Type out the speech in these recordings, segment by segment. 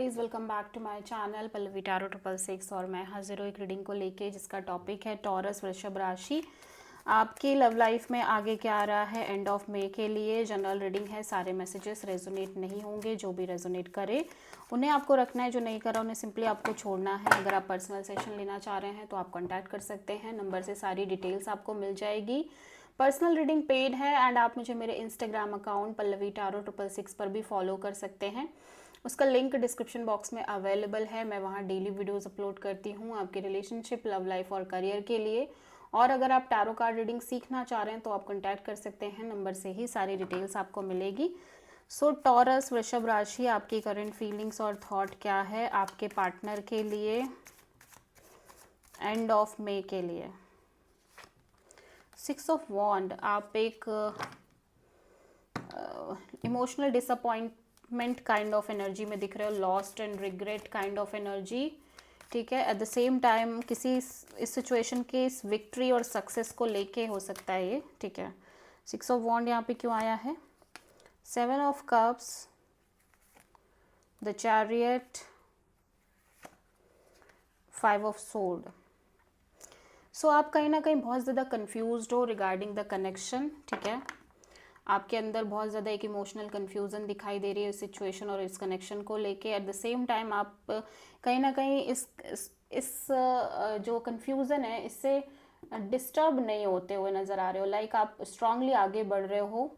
Please welcome back to my channel Pallavi tarot 666 और मैं हाजिर हूँ एक रीडिंग को लेके जिसका टॉपिक है टॉरस वृषभ राशि। आपकी लव लाइफ में आगे क्या आ रहा है एंड ऑफ मई के लिए। जनरल रीडिंग है, सारे मैसेजेस रेजोनेट नहीं होंगे। जो भी रेजोनेट करे उन्हें आपको रखना है, जो नहीं करा उन्हें सिंपली आपको छोड़ना है। अगर आप पर्सनल सेशन लेना चाह रहे हैं तो आप कॉन्टैक्ट कर सकते हैं, नंबर से सारी डिटेल्स आपको मिल जाएगी। पर्सनल रीडिंग पेड है एंड आप मुझे मेरे इंस्टाग्राम अकाउंट पल्लवी टैरो 666 पर भी फॉलो कर सकते हैं। उसका लिंक डिस्क्रिप्शन बॉक्स में अवेलेबल है। मैं वहाँ डेली वीडियोस अपलोड करती हूँ आपके रिलेशनशिप, लव लाइफ और करियर के लिए। और अगर आप टैरो कार्ड रीडिंग सीखना चाह रहे हैं तो आप कॉन्टैक्ट कर सकते हैं, नंबर से ही सारी डिटेल्स आपको मिलेगी। सो टॉरस वृषभ राशि, आपकी करंट फीलिंग्स और थॉट क्या है आपके पार्टनर के लिए एंड ऑफ मई के लिए। 6 ऑफ वॉन्ड, आप एक emotional disappointment kind of energy में दिख रहे हो, lost and regret kind of energy. ठीक है, एट द सेम टाइम किसी इस सिचुएशन के इस विक्ट्री और सक्सेस को लेके हो सकता है ये। ठीक है, 6 ऑफ वॉन्ड यहाँ पे क्यों आया है? 7 of cups, the chariot, 5 of sword. So आप कहीं ना कहीं बहुत ज़्यादा कंफ्यूज्ड हो रिगार्डिंग द कनेक्शन। ठीक है, आपके अंदर बहुत ज़्यादा एक इमोशनल कन्फ्यूज़न दिखाई दे रही है इस सिचुएशन और इस कनेक्शन को लेके। एट द सेम टाइम आप कहीं ना कहीं इस जो कन्फ्यूज़न है इससे डिस्टर्ब नहीं होते हुए नज़र आ रहे हो। लाइक आप स्ट्रांगली आगे बढ़ रहे हो,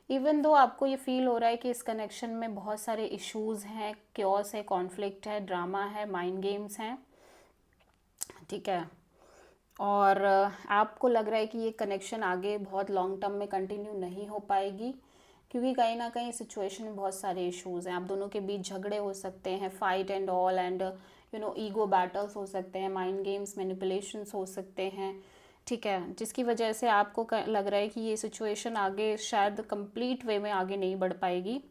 इवन दो आपको ये फील हो रहा है कि इस कनेक्शन में बहुत सारे इश्यूज़ हैं, क्योस है, कॉन्फ्लिक्ट है, ड्रामा है, माइंड गेम्स हैं। ठीक है, और आपको लग रहा है कि ये कनेक्शन आगे बहुत लॉन्ग टर्म में कंटिन्यू नहीं हो पाएगी, क्योंकि कहीं ना कहीं सिचुएशन में बहुत सारे इश्यूज़ हैं। आप दोनों के बीच झगड़े हो सकते हैं, fight and all, and ego battles हो सकते हैं, माइंड गेम्स, मैनिपुलेशंस हो सकते हैं। ठीक है, जिसकी वजह से आपको लग रहा है कि ये सिचुएशन आगे शायद कंप्लीट वे में आगे नहीं बढ़ पाएगी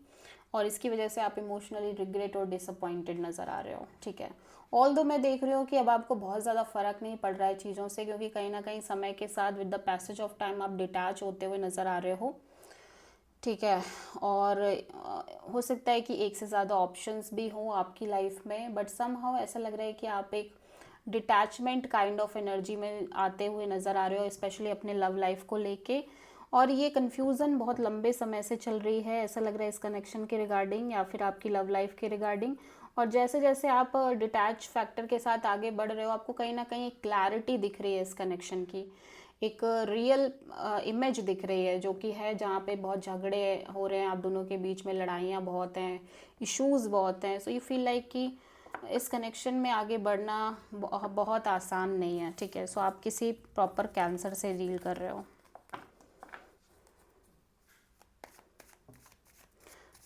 और इसकी वजह से आप इमोशनली रिग्रेट और डिसअपॉइंटेड नज़र आ रहे हो। ठीक है, ऑल दो मैं देख रही हूँ कि अब आपको बहुत ज़्यादा फ़र्क नहीं पड़ रहा है चीज़ों से, क्योंकि कहीं ना कहीं समय के साथ with the passage of time आप डिटैच होते हुए नज़र आ रहे हो। ठीक है, और हो सकता है कि एक से ज़्यादा ऑप्शंस भी हों आपकी लाइफ में, बट समहाउ ऐसा लग रहा है कि आप एक डिटैचमेंट काइंड ऑफ एनर्जी में आते हुए नज़र आ रहे हो, स्पेशली अपने लव लाइफ को लेके। और ये कन्फ्यूज़न बहुत लंबे समय से चल रही है, ऐसा लग रहा है इस कनेक्शन के रिगार्डिंग या फिर आपकी लव लाइफ के रिगार्डिंग। और जैसे जैसे आप डिटैच फैक्टर के साथ आगे बढ़ रहे हो, आपको कहीं ना कहीं क्लैरिटी दिख रही है इस कनेक्शन की, एक रियल इमेज दिख रही है, जो कि है जहाँ पे बहुत झगड़े हो रहे हैं आप दोनों के बीच में, लड़ाइयाँ बहुत हैं, इश्यूज़ बहुत हैं। सो यू फील लाइक कि इस कनेक्शन में आगे बढ़ना बहुत आसान नहीं है। ठीक है, सो आप किसी प्रॉपर कैंसर से डील कर रहे हो।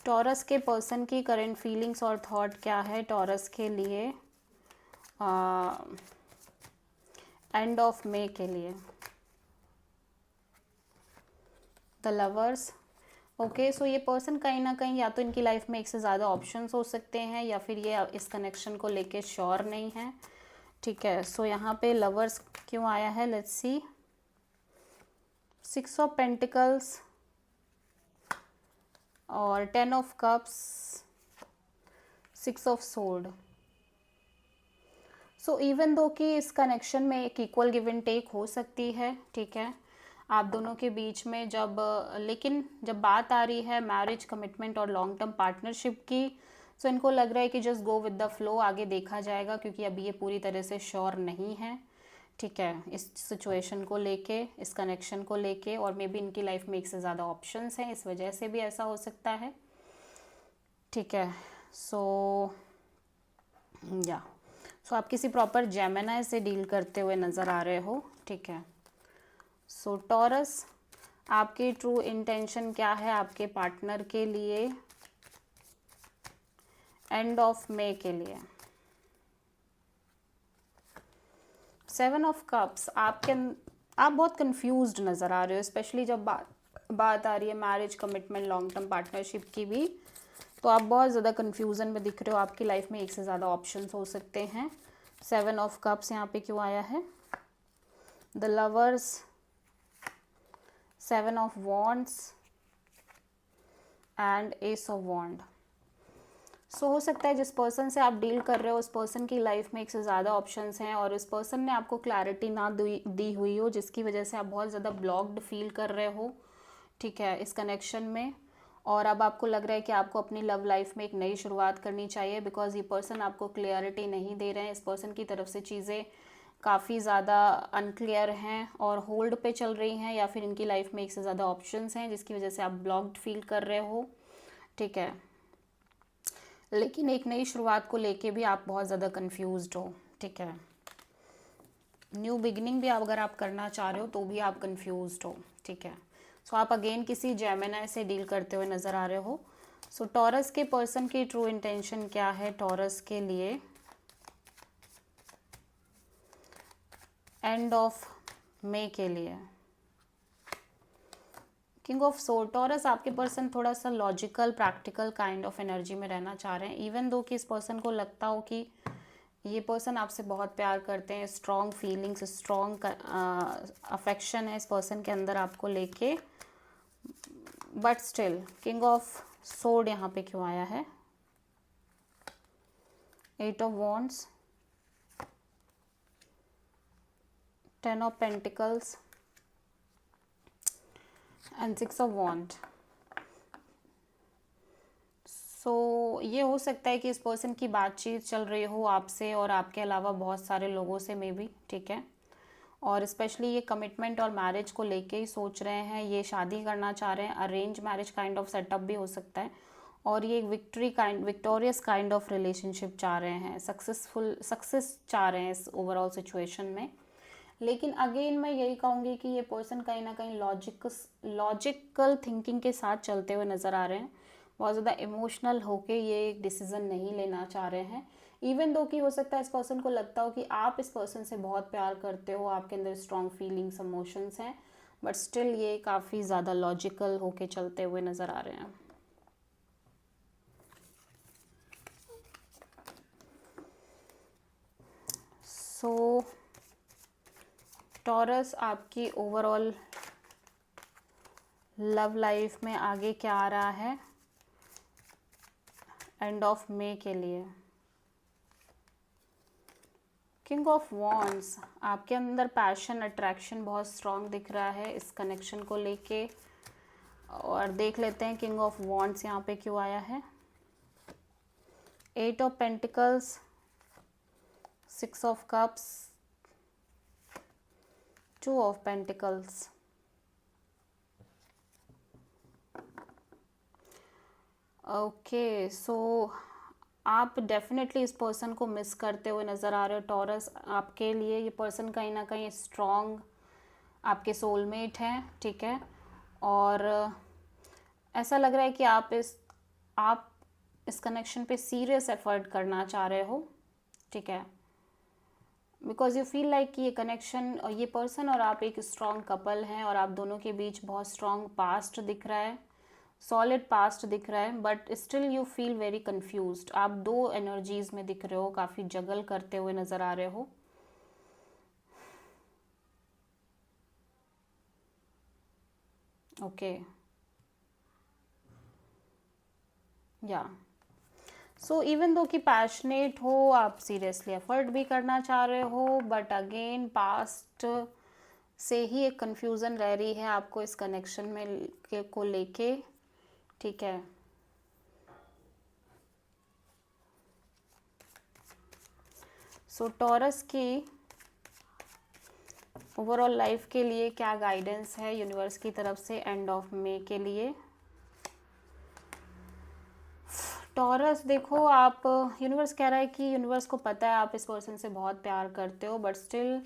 टॉरस के पर्सन की करंट फीलिंग्स और थॉट क्या है टॉरस के लिए एंड ऑफ मई के लिए। The lovers, okay. सो ये पर्सन कहीं ना कहीं या तो इनकी लाइफ में एक से ज़्यादा ऑप्शंस हो सकते हैं या फिर ये इस कनेक्शन को लेके श्योर नहीं है। ठीक है, सो यहाँ पे लवर्स क्यों आया है, लेट्स सी। 6 ऑफ पेंटिकल्स और 10 of cups, 6 of sword. So even though कि इस कनेक्शन में एक इक्वल गिव एंड टेक हो सकती है। ठीक है, आप दोनों के बीच में लेकिन जब बात आ रही है मैरिज, कमिटमेंट और लॉन्ग टर्म पार्टनरशिप की, सो इनको लग रहा है कि just go with the flow, आगे देखा जाएगा, क्योंकि अभी ये पूरी तरह से श्योर नहीं है। ठीक है, इस सिचुएशन को लेके, इस कनेक्शन को लेके, और मे बी इनकी लाइफ में एक से ज़्यादा ऑप्शंस हैं, इस वजह से भी ऐसा हो सकता है। ठीक है, सो या सो आप किसी प्रॉपर जेमिनी से डील करते हुए नज़र आ रहे हो। ठीक है, सो टॉरस, आपकी ट्रू इंटेंशन क्या है आपके पार्टनर के लिए एंड ऑफ मई के लिए। 7 ऑफ कप्स, आप बहुत कंफ्यूज्ड नज़र आ रहे हो, स्पेशली जब बात आ रही है marriage, commitment, long term partnership की भी, तो आप बहुत ज़्यादा कन्फ्यूज़न में दिख रहे हो। आपकी लाइफ में एक से ज़्यादा ऑप्शंस हो सकते हैं। 7 ऑफ कप्स यहाँ पे क्यों आया है? The lovers, 7 of wands and ace of wand. So हो सकता है जिस पर्सन से आप डील कर रहे हो उस पर्सन की लाइफ में एक से ज़्यादा ऑप्शंस हैं और इस पर्सन ने आपको क्लैरिटी ना दी हुई हो, जिसकी वजह से आप बहुत ज़्यादा ब्लॉक्ड फील कर रहे हो, ठीक है, इस कनेक्शन में। और अब आपको लग रहा है कि आपको अपनी लव लाइफ में एक नई शुरुआत करनी चाहिए, बिकॉज ये पर्सन आपको क्लियरिटी नहीं दे रहे हैं। इस पर्सन की तरफ से चीज़ें काफ़ी ज़्यादा अनक्लियर हैं और होल्ड पे चल रही हैं, या फिर इनकी लाइफ में एक से ज़्यादा ऑप्शंस हैं जिसकी वजह से आप ब्लॉक्ड फील कर रहे हो, ठीक है। लेकिन एक नई शुरुआत को लेके भी आप बहुत ज़्यादा कंफ्यूज्ड हो, ठीक है। न्यू बिगिनिंग भी अगर आप करना चाह रहे हो तो भी आप कंफ्यूज्ड हो, ठीक है। सो आप अगेन किसी जेमिनी से डील करते हुए नज़र आ रहे हो। सो टॉरस के पर्सन की ट्रू इंटेंशन क्या है टॉरस के लिए एंड ऑफ मई के लिए? King of sword. टॉरस आपके पर्सन थोड़ा सा logical practical kind of energy में रहना चाह रहे हैं, इवन दो कि इस पर्सन को लगता हो कि ये पर्सन आपसे बहुत प्यार करते हैं, स्ट्रॉन्ग फीलिंग्स, स्ट्रॉन्ग अफेक्शन है इस पर्सन के अंदर आपको लेके, but still king of sword यहाँ पे क्यों आया है? 8 of wands, 10 of pentacles and 6 of wand. So ये हो सकता है कि इस पर्सन की बातचीत चल रही हो आपसे और आपके अलावा बहुत सारे लोगों से मे बी, ठीक है। और स्पेशली ये कमिटमेंट और मैरिज को लेके ही सोच रहे हैं, ये शादी करना चाह रहे हैं, arrange marriage kind of setup भी हो सकता है, और ये एक विक्टोरियस काइंड ऑफ रिलेशनशिप चाह रहे हैं, सक्सेस चाह रहे हैं इस ओवरऑल सिचुएशन में। लेकिन अगेन मैं यही कहूँगी कि ये पर्सन कहीं ना कहीं लॉजिकल थिंकिंग के साथ चलते हुए नज़र आ रहे हैं, बहुत ज़्यादा इमोशनल होके ये एक डिसीज़न नहीं लेना चाह रहे हैं। इवन दो कि हो सकता है इस पर्सन को लगता हो कि आप इस पर्सन से बहुत प्यार करते हो, आपके अंदर स्ट्रॉन्ग फीलिंग्स इमोशंस हैं, बट स्टिल ये काफ़ी ज़्यादा लॉजिकल होके चलते हुए नज़र आ रहे हैं। सो टॉरस आपकी ओवरऑल लव लाइफ में आगे क्या आ रहा है एंड ऑफ मई के लिए? किंग ऑफ वॉन्ड्स, आपके अंदर पैशन अट्रैक्शन बहुत स्ट्रॉन्ग दिख रहा है इस कनेक्शन को लेके। और देख लेते हैं किंग ऑफ वॉन्ड्स यहाँ पे क्यों आया है। 8 of pentacles, 6 of cups, 2 of pentacles. Okay, so आप डेफिनेटली इस पर्सन को मिस करते हुए नज़र आ रहे हो टॉरस। आपके लिए ये पर्सन कहीं ना कहीं स्ट्रॉन्ग आपके सोलमेट हैं, ठीक है। और ऐसा लग रहा है कि आप इस कनेक्शन पे सीरियस एफर्ट करना चाह रहे हो, ठीक है, बिकॉज यू फील लाइक कि ये कनेक्शन और ये पर्सन और आप एक स्ट्रॉन्ग कपल हैं और आप दोनों के बीच बहुत स्ट्रॉन्ग पास्ट दिख रहा है, सॉलिड पास्ट दिख रहा है, but still you feel very confused. आप दो एनर्जीज में दिख रहे हो, काफ़ी जगल करते हुए नज़र आ रहे हो। ओके, या सो इवन दो कि पैशनेट हो, आप सीरियसली एफर्ट भी करना चाह रहे हो, बट अगेन पास्ट से ही एक कंफ्यूजन रह रही है आपको इस कनेक्शन में को लेके, ठीक है। सो टॉरस की ओवरऑल लाइफ के लिए क्या गाइडेंस है यूनिवर्स की तरफ से एंड ऑफ मई के लिए? टॉरस, देखो आप, यूनिवर्स कह रहा है कि यूनिवर्स को पता है आप इस पर्सन से बहुत प्यार करते हो, बट स्टिल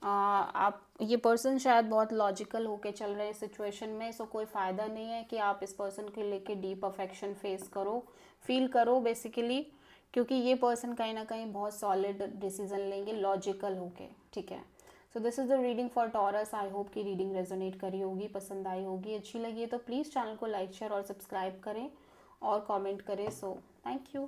आप ये पर्सन शायद बहुत लॉजिकल होके चल रहे हैं सिचुएशन में। सो कोई फ़ायदा नहीं है कि आप इस पर्सन के लेके डीप अफेक्शन फील करो बेसिकली, क्योंकि ये पर्सन कहीं ना कहीं बहुत सॉलिड डिसीजन लेंगे लॉजिकल होके, ठीक है। So this is the reading for taurus. I hope कि रीडिंग रेजोनेट करी होगी, पसंद आई होगी, अच्छी लगी है तो प्लीज़ चैनल को लाइक शेयर और सब्सक्राइब करें और कमेंट करें। So thank you.